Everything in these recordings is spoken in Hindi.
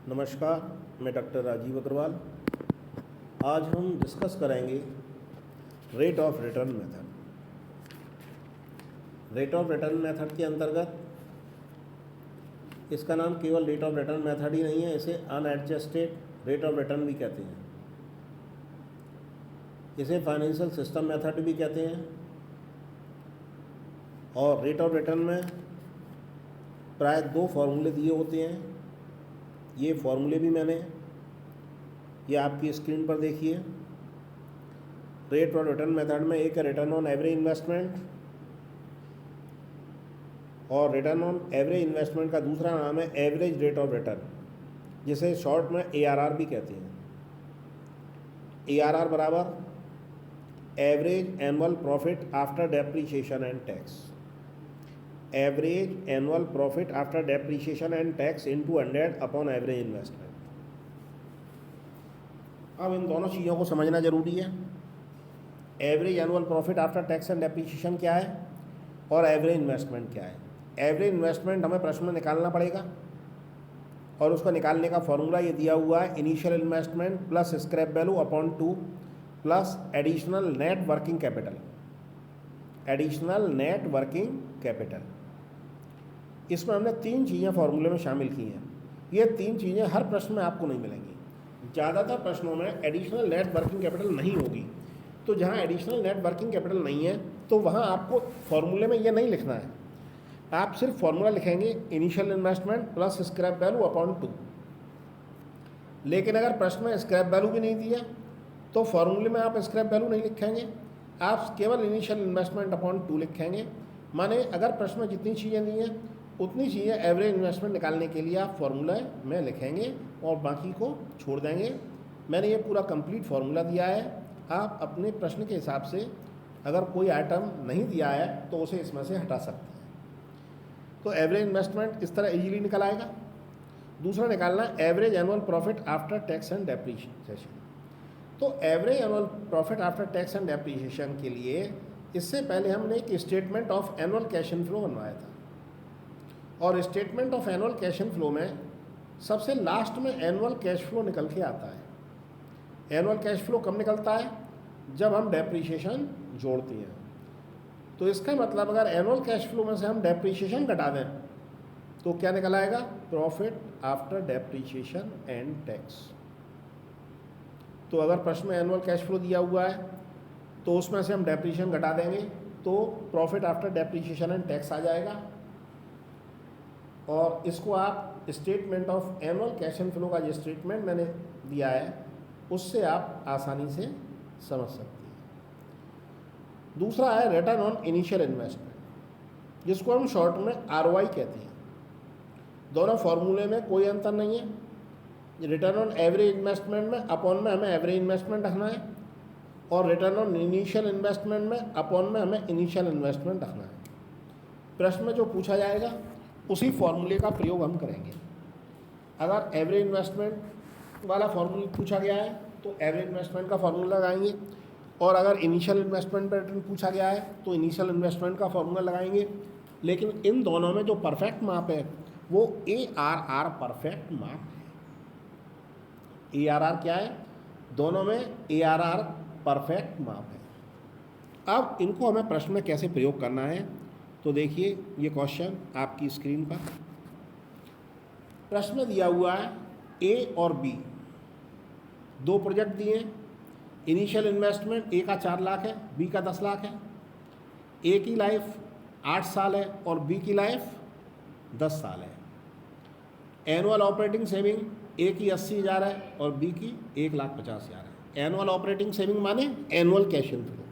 नमस्कार, मैं डॉक्टर राजीव अग्रवाल। आज हम डिस्कस करेंगे rate of return method. Rate of return method के अंतर्गत इसका नाम केवल रेट ऑफ रिटर्न मेथड ही नहीं है, इसे अनएडजस्टेड रेट ऑफ रिटर्न भी कहते हैं। इसे फाइनेंशियल सिस्टम मेथड भी कहते हैं। और रेट ऑफ रिटर्न में प्राय 2 फॉर्मूले दिए होते हैं। ये फॉर्मूले भी ये आपकी स्क्रीन पर देखिए। रेट ऑफ रिटर्न मेथड में एक है रिटर्न ऑन एवरेज इन्वेस्टमेंट, और रिटर्न ऑन एवरेज इन्वेस्टमेंट का दूसरा नाम है एवरेज रेट ऑफ रिटर्न, जिसे शॉर्ट में ARR भी कहते हैं। ARR बराबर average annual profit after depreciation and tax. Average annual profit after depreciation and tax into 100 upon average investment. अब इन दोनों चीज़ों को समझना जरूरी है। Average annual profit after tax and depreciation क्या है और एवरेज इन्वेस्टमेंट क्या है। एवरेज इन्वेस्टमेंट हमें प्रश्न में निकालना पड़ेगा, और उसको निकालने का फॉर्मूला ये दिया हुआ है, initial investment plus scrap value upon 2 plus additional net working capital. Additional net working capital, इसमें हमने 3 चीज़ें फॉर्मूले में शामिल की हैं। ये 3 चीज़ें हर प्रश्न में आपको नहीं मिलेंगी। ज़्यादातर प्रश्नों में एडिशनल नेट वर्किंग कैपिटल नहीं होगी। तो जहाँ एडिशनल नेट वर्किंग कैपिटल नहीं है तो वहाँ आपको फॉर्मूले में ये नहीं लिखना है। आप सिर्फ फॉर्मूला लिखेंगे initial investment plus scrap value upon 2। लेकिन अगर प्रश्न में स्क्रैप वैल्यू भी नहीं दिया तो फॉर्मूले में आप स्क्रैप वैल्यू नहीं लिखेंगे, आप केवल इनिशियल इन्वेस्टमेंट अपॉन 2 लिखेंगे। माने अगर प्रश्न में जितनी चीज़ें दी हैं उतनी चीज़ें एवरेज इन्वेस्टमेंट निकालने के लिए आप फॉर्मूला में लिखेंगे और बाकी को छोड़ देंगे। मैंने ये पूरा कंप्लीट फार्मूला दिया है। आप अपने प्रश्न के हिसाब से अगर कोई आइटम नहीं दिया है तो उसे इसमें से हटा सकते हैं। तो एवरेज इन्वेस्टमेंट इस तरह इजीली निकल आएगा। दूसरा निकालना average annual profit after tax and depreciation. तो average annual profit after tax and depreciation के लिए इससे पहले हमने एक statement of annual cash inflow बनवाया था, और statement of annual cash inflow में सबसे लास्ट में एनुअल कैश फ्लो निकल के आता है। एनुअल कैश फ्लो कब निकलता है? जब हम डेप्रीशिएशन जोड़ते हैं। तो इसका मतलब अगर एनुअल कैश फ्लो में से हम डेप्रीशिएशन घटा दें तो क्या निकल आएगा? Profit after depreciation and tax. तो अगर प्रश्न में एनुअल कैश फ्लो दिया हुआ है तो उसमें से हम डेप्रीशिएशन घटा देंगे तो profit after depreciation and tax आ जाएगा। और इसको आप statement of annual cash inflow का जो स्टेटमेंट मैंने दिया है उससे आप आसानी से समझ सकते हैं। दूसरा है रिटर्न ऑन इनिशियल इन्वेस्टमेंट, जिसको हम शॉर्ट में ROI कहते हैं। दोनों फॉर्मूले में कोई अंतर नहीं है। रिटर्न ऑन एवरेज इन्वेस्टमेंट में अपॉन में हमें एवरेज इन्वेस्टमेंट रखना है, और रिटर्न ऑन इनिशियल इन्वेस्टमेंट में अपॉन में हमें इनिशियल इन्वेस्टमेंट रखना है। प्रश्न में जो पूछा जाएगा उसी फॉर्मूले का प्रयोग हम करेंगे। अगर एवरेज इन्वेस्टमेंट वाला फॉर्मूला पूछा गया है तो एवरेज इन्वेस्टमेंट का फॉर्मूला लगाएंगे, और अगर इनिशियल इन्वेस्टमेंट पर रिटर्न पूछा गया है तो इनिशियल इन्वेस्टमेंट का फॉर्मूला लगाएंगे। लेकिन इन दोनों में जो परफेक्ट माप है वो ARR परफेक्ट माप है। ARR क्या है? दोनों में ARR परफेक्ट माप है। अब इनको हमें प्रश्न में कैसे प्रयोग करना है तो देखिए, ये क्वेश्चन आपकी स्क्रीन पर प्रश्न में दिया हुआ है। A और B 2 प्रोजेक्ट दिए हैं। इनिशियल इन्वेस्टमेंट A का 4 लाख है, B का 10 लाख है। A की लाइफ 8 साल है और B की लाइफ 10 साल है। एनुअल ऑपरेटिंग सेविंग A की 80,000 है और B की 1,50,000 है। एनुअल ऑपरेटिंग सेविंग माने एनुअल कैश इनफ्लो।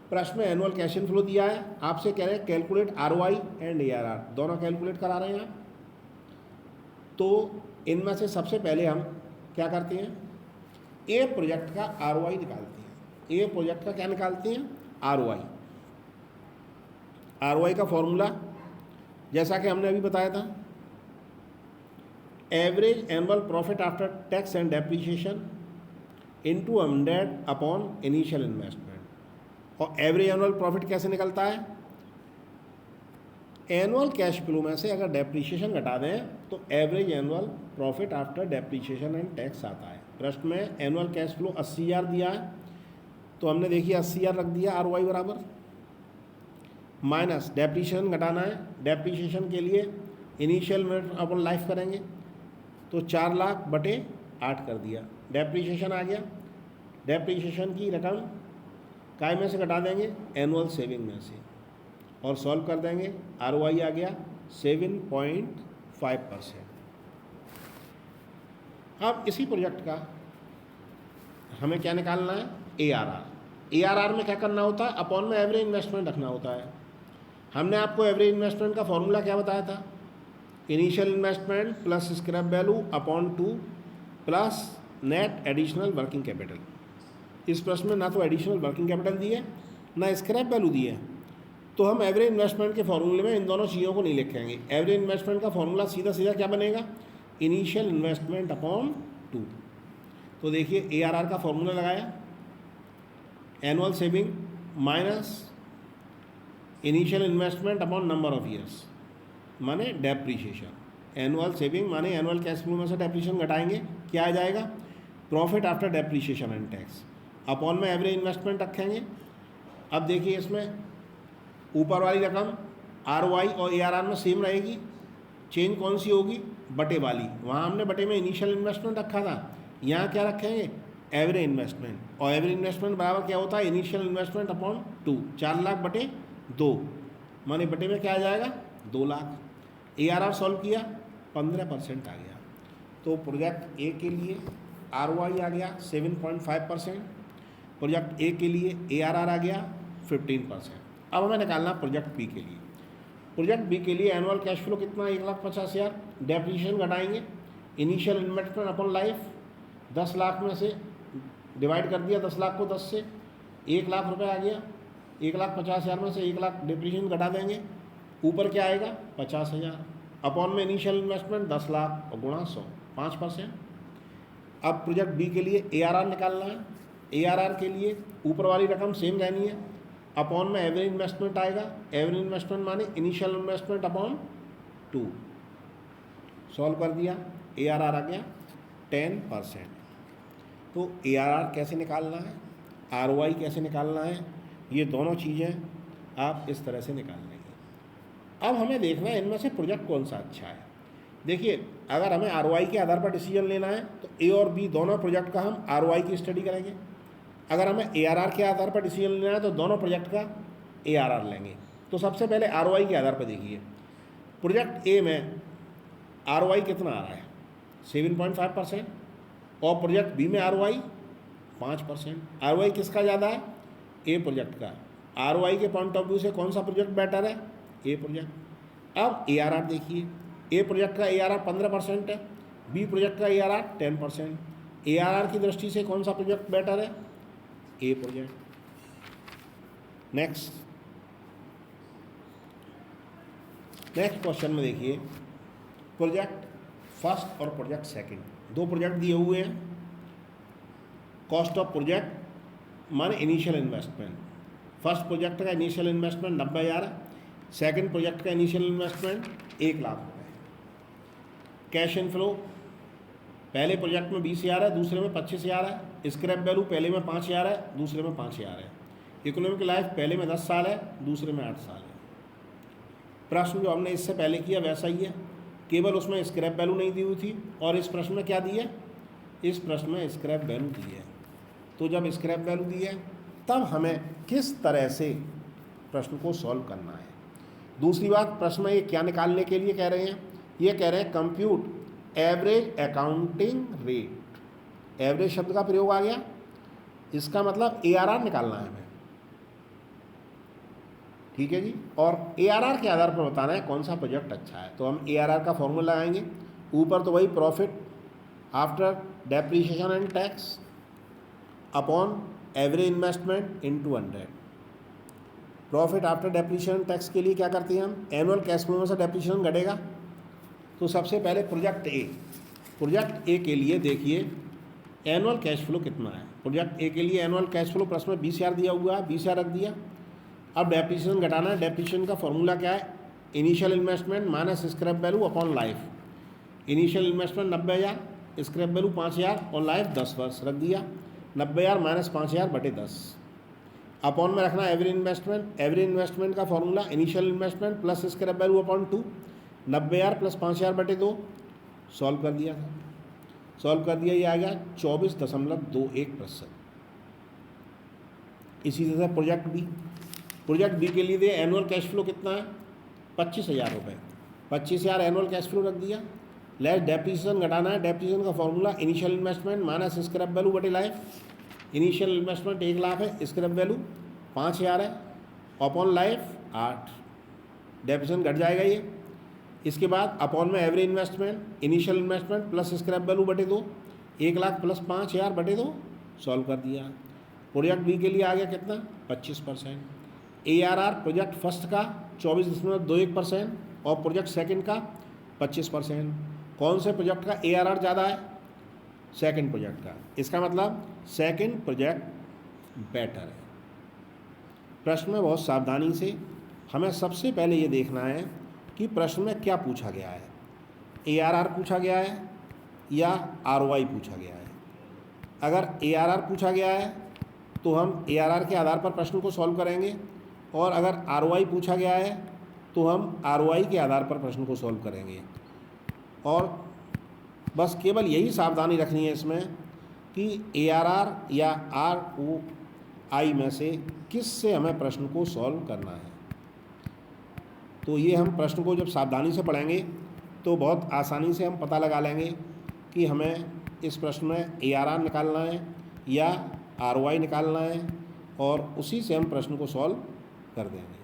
प्रश्न में एनुअल कैश इनफ्लो दिया है, आपसे कह रहे हैं कैलकुलेट ROI एंड ARR, दोनों कैलकुलेट करा रहे हैं आप। तो इनमें से सबसे पहले हम क्या करते हैं? A प्रोजेक्ट का ROI निकालते हैं। A प्रोजेक्ट का क्या निकालते हैं? ROI। ROI का फॉर्मूला जैसा कि हमने अभी बताया था, average annual profit after tax and depreciation into 100 upon initial investment. और एवरेज एनुअल प्रॉफिट कैसे निकलता है? एनुअल कैश फ्लो में से अगर डेप्रीशिएशन घटा दें तो average annual profit after depreciation and tax आता है। प्रश्न में एनुअल कैश फ्लो 80,000 दिया है, तो हमने देखिए 80,000 रख दिया, ROI बराबर माइनस डेप्रीशिएशन घटाना है। डेप्रीशिएशन के लिए इनिशियल में अपन लाइफ करेंगे तो 4 लाख बटे 8 कर दिया, डेप्रीशिएशन आ गया। डेप्रीशिएशन की रकम काय में से घटा देंगे, एनुअल सेविंग में से, और सॉल्व कर देंगे। ROI आ गया 7.5%। अब इसी प्रोजेक्ट का हमें क्या निकालना है, ARR। ARR में क्या करना होता है, अपॉन में एवरेज इन्वेस्टमेंट रखना होता है। हमने आपको एवरेज इन्वेस्टमेंट का फॉर्मूला क्या बताया था, initial investment plus scrap value upon 2 plus net additional working capital. इस प्रश्न में ना तो एडिशनल वर्किंग कैपिटल दी है ना स्क्रैप वैल्यू दी है, तो हम एवरेज इन्वेस्टमेंट के फॉर्मूले में इन दोनों चीज़ों को नहीं लिखेंगे। एवरेज इन्वेस्टमेंट का फॉर्मूला सीधा सीधा क्या बनेगा, इनिशियल इन्वेस्टमेंट अपॉन 2। तो देखिए ARR का फॉर्मूला लगाया, annual saving minus initial investment upon number of years माने डेप्रीशिएशन। एनुअल सेविंग माने एनुअल कैश फ्लो में से डेप्रीशिएशन घटाएंगे, क्या आ जाएगा, profit after depreciation and tax, upon में एवरेज इन्वेस्टमेंट रखेंगे। अब देखिए इसमें ऊपर वाली रकम ROI और ARR में सेम रहेगी, चेंज कौन सी होगी, बटे वाली। वहाँ हमने बटे में इनिशियल इन्वेस्टमेंट रखा था, यहाँ क्या रखेंगे, एवरेज इन्वेस्टमेंट। और एवरेज इन्वेस्टमेंट बराबर क्या होता है, इनिशियल इन्वेस्टमेंट अपॉन 2, 4 लाख बटे 2 माने बटे में क्या आ जाएगा, 2 लाख। ARR सॉल्व किया 15% आ गया। तो प्रोजेक्ट A के लिए ROI आ गया 7.5%, प्रोजेक्ट A के लिए ARR आ गया 15%। अब हमें निकालना प्रोजेक्ट B के लिए। प्रोजेक्ट B के लिए एनुअल कैश फ्लो कितना, 1,50,000, डेप्रीशिएशन घटाएंगे, initial investment upon life 10 lakh में से डिवाइड कर दिया 10 लाख को 10 से, 1 लाख रुपए आ गया। 1,50,000 में से 1 लाख डेप्रीशिएशन घटा देंगे, ऊपर क्या आएगा 50,000, अपॉन में इनिशियल इन्वेस्टमेंट 10 लाख और गुणा 100, 5%। अब प्रोजेक्ट B के लिए ARR निकालना है। ARR के लिए ऊपर वाली रकम सेम रहनी है, अपॉन में एवरेज इन्वेस्टमेंट आएगा। एवरेज इन्वेस्टमेंट माने इनिशियल इन्वेस्टमेंट अपॉन 2, सॉल्व कर दिया, ARR आ गया 10%। तो ARR कैसे निकालना है, ROI कैसे निकालना है, ये दोनों चीज़ें आप इस तरह से निकाल लेंगे। अब हमें देखना है इनमें से प्रोजेक्ट कौन सा अच्छा है। देखिए अगर हमें ROI के आधार पर डिसीजन लेना है तो A और B दोनों प्रोजेक्ट का हम ROI की स्टडी करेंगे। अगर हमें ARR के आधार पर डिसीजन लेना है तो दोनों प्रोजेक्ट का ARR लेंगे। तो सबसे पहले ROI के आधार पर देखिए, प्रोजेक्ट A में ROI कितना आ रहा है, 7.5%, और प्रोजेक्ट B में ROI 5%। ROI किसका ज़्यादा है, A प्रोजेक्ट का। ROI के पॉइंट ऑफ व्यू से कौन सा प्रोजेक्ट बेटर है, A प्रोजेक्ट। अब ARR देखिए, A प्रोजेक्ट का ARR 15% है, B प्रोजेक्ट का ARR 10%। ARR की दृष्टि से कौन सा प्रोजेक्ट बेटर है, A प्रोजेक्ट। नेक्स्ट क्वेश्चन में देखिए, प्रोजेक्ट फर्स्ट और प्रोजेक्ट सेकंड, दो प्रोजेक्ट दिए हुए हैं। कॉस्ट ऑफ प्रोजेक्ट माने इनिशियल इन्वेस्टमेंट। फर्स्ट प्रोजेक्ट का इनिशियल इन्वेस्टमेंट 90,000 है, सेकंड प्रोजेक्ट का इनिशियल इन्वेस्टमेंट 1 लाख रुपये। कैश इनफ्लो पहले प्रोजेक्ट में 20,000 है, दूसरे में 25,000 है। स्क्रैप वैल्यू पहले में 5,000 है, दूसरे में 5,000 है। इकोनॉमिक लाइफ पहले में 10 साल है, दूसरे में 8 साल है। प्रश्न जो हमने इससे पहले किया वैसा ही है, केवल उसमें स्क्रैप वैल्यू नहीं दी हुई थी, और इस प्रश्न में क्या दी है, इस प्रश्न में स्क्रैप वैल्यू दी है। तो जब स्क्रैप वैल्यू दी है तब हमें किस तरह से प्रश्न को सॉल्व करना है। दूसरी बात, प्रश्न में ये क्या निकालने के लिए कह रहे हैं, ये कह रहे हैं compute average accounting rate. Average शब्द का प्रयोग आ गया, इसका मतलब ARR निकालना है हमें, ठीक है जी। और ARR के आधार पर बताना है कौन सा प्रोजेक्ट अच्छा है। तो हम ARR का फॉर्मूला लगाएंगे, ऊपर तो वही profit after depreciation and tax upon average investment into 100। Profit after depreciation tax के लिए क्या करते हैं हम, एनुअल कैश फ्लो में से डेप्रीशिएशन घटेगा। तो सबसे पहले प्रोजेक्ट ए के लिए देखिए एनुअल कैश फ्लो कितना है। प्रोजेक्ट ए के लिए एनुअल कैश फ्लो प्रश्न में 20,000 दिया हुआ है, 20,000 रख दिया। अब डेप्रीशिएशन घटाना है, डेप्रीशिएशन का फॉर्मूला क्या है, initial investment minus scrap value upon life. Initial investment 90,000, scrap value 5,000 और लाइफ 10 वर्ष रख दिया। 90,000 माइनस 5,000 बटे 10 अपॉन में रखना एवरेज इन्वेस्टमेंट। एवरेज इन्वेस्टमेंट का formula initial investment plus scrap value upon 2, 90,000 plus 5,000 बटे 2। सॉल्व कर दिया था, सॉल्व कर दिया, ये आ गया 24.21%। इसी तरह से प्रोजेक्ट बी, प्रोजेक्ट बी के लिए दे एनुअल कैश फ्लो कितना है 25,000 रुपये। 25,000 एनुअल कैश फ्लो रख दिया। लेस डेप्रिसिएशन घटाना है। डेप्रिसिएशन का formula initial investment minus scrap value बटे लाइफ। इनिशियल इन्वेस्टमेंट 1 लाख है, स्क्रैप वैल्यू 5,000 है, अपॉन लाइफ 8। डेप्रिसिएशन घट जाएगा ये। इसके बाद अपॉन में average investment, initial investment plus scrap value बटे 2, 1 लाख प्लस 5,000 बटे 2। सॉल्व कर दिया। प्रोजेक्ट बी के लिए आ गया कितना 25%। ARR प्रोजेक्ट फर्स्ट का 24.21% और प्रोजेक्ट सेकंड का 25%। कौन से प्रोजेक्ट का ARR ज़्यादा है? सेकंड प्रोजेक्ट का। इसका मतलब सेकंड प्रोजेक्ट बेटर है। प्रश्न में बहुत सावधानी से हमें सबसे पहले ये देखना है कि प्रश्न में क्या पूछा गया है। ARR पूछा गया है या ROI पूछा गया है। अगर ARR पूछा गया है तो हम ARR के आधार पर प्रश्न को सॉल्व करेंगे, और अगर ROI पूछा गया है तो हम ROI के आधार पर प्रश्न को सॉल्व करेंगे। और बस केवल यही सावधानी रखनी है इसमें कि ARR या ROI में से किस से हमें प्रश्न को सॉल्व करना है। तो ये हम प्रश्न को जब सावधानी से पढ़ेंगे तो बहुत आसानी से हम पता लगा लेंगे कि हमें इस प्रश्न में ARR निकालना है या ROI निकालना है, और उसी से हम प्रश्न को सॉल्व कर देंगे।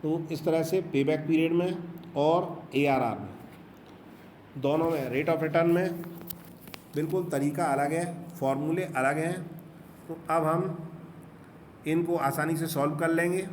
तो इस तरह से पेबैक पीरियड में और ARR में दोनों में रेट ऑफ रिटर्न में बिल्कुल तरीका अलग है, फॉर्मूले अलग हैं। तो अब हम इनको आसानी से सॉल्व कर लेंगे।